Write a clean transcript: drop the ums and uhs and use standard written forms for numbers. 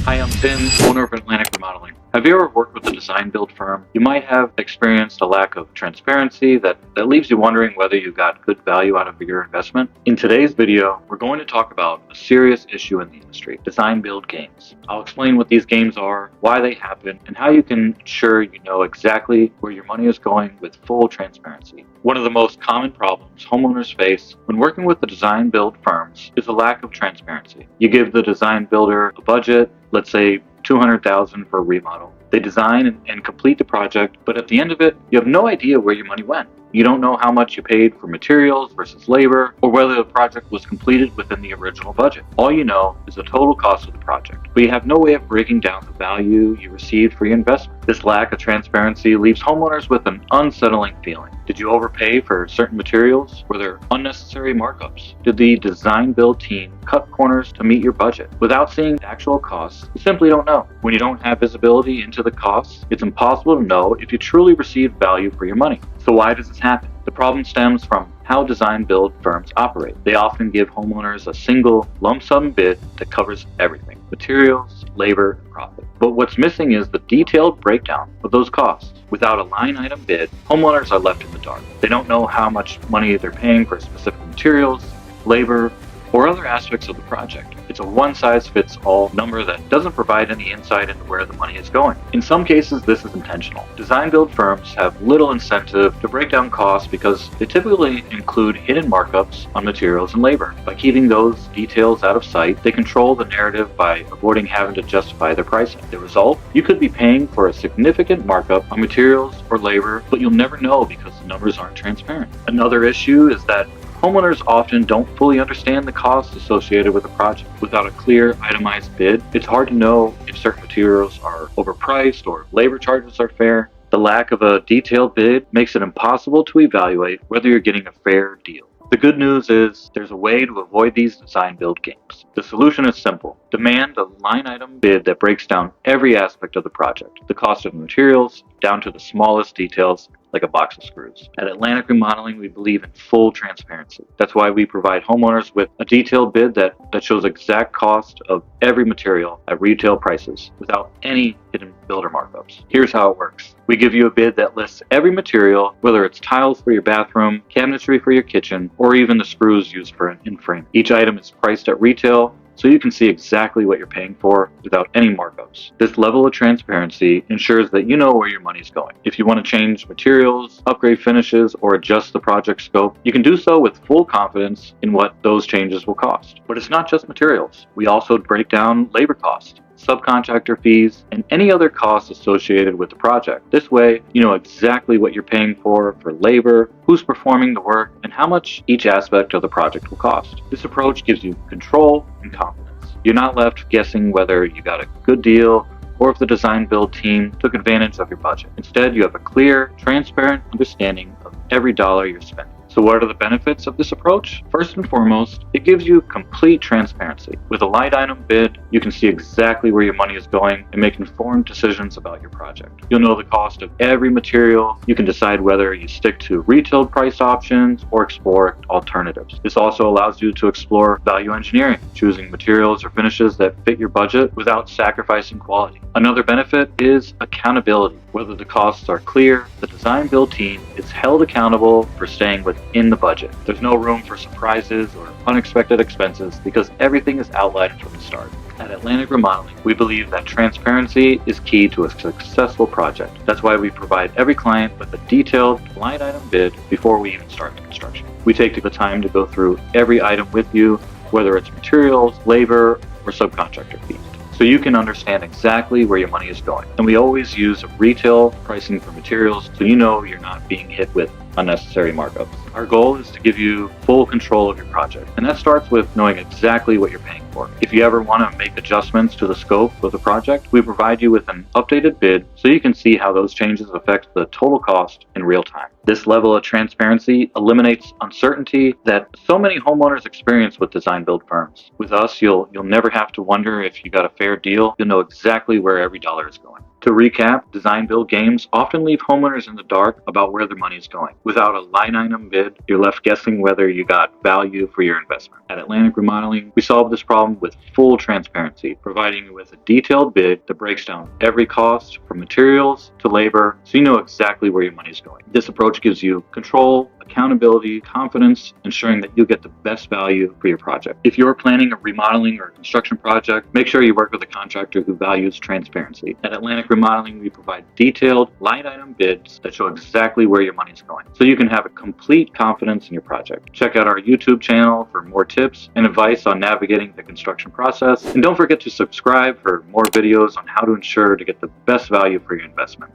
Hi, I'm Tim, owner of Atlantic Remodeling. Have you ever worked with a design build firm? You might have experienced a lack of transparency that leaves you wondering whether you got good value out of your investment. In today's video, we're going to talk about a serious issue in the industry, design build games. I'll explain what these games are, why they happen, and how you can ensure you know exactly where your money is going with full transparency. One of the most common problems homeowners face when working with the design build firms is a lack of transparency. You give the design builder a budget, let's say $200,000 for a remodel. They design and complete the project, but at the end of it, you have no idea where your money went. You don't know how much you paid for materials versus labor, or whether the project was completed within the original budget. All you know is the total cost of the project, but you have no way of breaking down the value you received for your investment. This lack of transparency leaves homeowners with an unsettling feeling. Did you overpay for certain materials? Were there unnecessary markups? Did the design build team cut corners to meet your budget? Without seeing the actual costs, you simply don't know. When you don't have visibility into the costs, it's impossible to know if you truly received value for your money. So why does this happen? The problem stems from how design build firms operate. They often give homeowners a single lump sum bid that covers everything: materials, labor, and profit. But what's missing is the detailed breakdown of those costs. Without a line item bid, homeowners are left in the dark. They don't know how much money they're paying for specific materials, labor, or other aspects of the project. It's a one-size-fits-all number that doesn't provide any insight into where the money is going. In some cases, this is intentional. Design build firms have little incentive to break down costs because they typically include hidden markups on materials and labor. By keeping those details out of sight, they control the narrative by avoiding having to justify their pricing. The result? You could be paying for a significant markup on materials or labor, but you'll never know because the numbers aren't transparent. Another issue is that homeowners often don't fully understand the costs associated with a project. Without a clear, itemized bid, it's hard to know if certain materials are overpriced or if labor charges are fair. The lack of a detailed bid makes it impossible to evaluate whether you're getting a fair deal. The good news is there's a way to avoid these design build games. The solution is simple. Demand a line item bid that breaks down every aspect of the project, the cost of materials down to the smallest details, like a box of screws. At Atlantic Remodeling, we believe in full transparency. That's why we provide homeowners with a detailed bid that shows exact cost of every material at retail prices without any hidden builder markups. Here's how it works. We give you a bid that lists every material, whether it's tiles for your bathroom, cabinetry for your kitchen, or even the screws used for an in-frame. Each item is priced at retail, so you can see exactly what you're paying for without any markups. This level of transparency ensures that you know where your money is going. If you want to change materials, upgrade finishes, or adjust the project scope, you can do so with full confidence in what those changes will cost. But it's not just materials. We also break down labor costs, subcontractor fees, and any other costs associated with the project. This way, you know exactly what you're paying for labor, who's performing the work, and how much each aspect of the project will cost. This approach gives you control and confidence. You're not left guessing whether you got a good deal or if the design build team took advantage of your budget. Instead, you have a clear, transparent understanding of every dollar you're spending. So what are the benefits of this approach? First and foremost, it gives you complete transparency. With a line item bid, you can see exactly where your money is going and make informed decisions about your project. You'll know the cost of every material. You can decide whether you stick to retail price options or explore alternatives. This also allows you to explore value engineering, choosing materials or finishes that fit your budget without sacrificing quality. Another benefit is accountability. Whether the costs are clear, the design build team is held accountable for staying within the budget. There's no room for surprises or unexpected expenses because everything is outlined from the start. At Atlantic Remodeling, we believe that transparency is key to a successful project. That's why we provide every client with a detailed line item bid before we even start the construction. We take the time to go through every item with you, whether it's materials, labor, or subcontractor fees, so you can understand exactly where your money is going. And we always use retail pricing for materials so you know you're not being hit with unnecessary markups. Our goal is to give you full control of your project, and that starts with knowing exactly what you're paying for. If you ever want to make adjustments to the scope of the project, we provide you with an updated bid so you can see how those changes affect the total cost in real time. This level of transparency eliminates uncertainty that so many homeowners experience with design build firms. With us, you'll never have to wonder if you got a fair deal. You'll know exactly where every dollar is going. To recap, design build games often leave homeowners in the dark about where their money is going. Without a line item bid, you're left guessing whether you got value for your investment. At Atlantic Remodeling, we solve this problem with full transparency, providing you with a detailed bid that breaks down every cost from materials to labor so you know exactly where your money is going. This approach gives you control, accountability, confidence, ensuring that you get the best value for your project. If you're planning a remodeling or construction project, make sure you work with a contractor who values transparency. At Atlantic Remodeling, we provide detailed line item bids that show exactly where your money is going, so you can have a complete confidence in your project. Check out our YouTube channel for more tips and advice on navigating the construction process. And don't forget to subscribe for more videos on how to ensure to get the best value for your investment.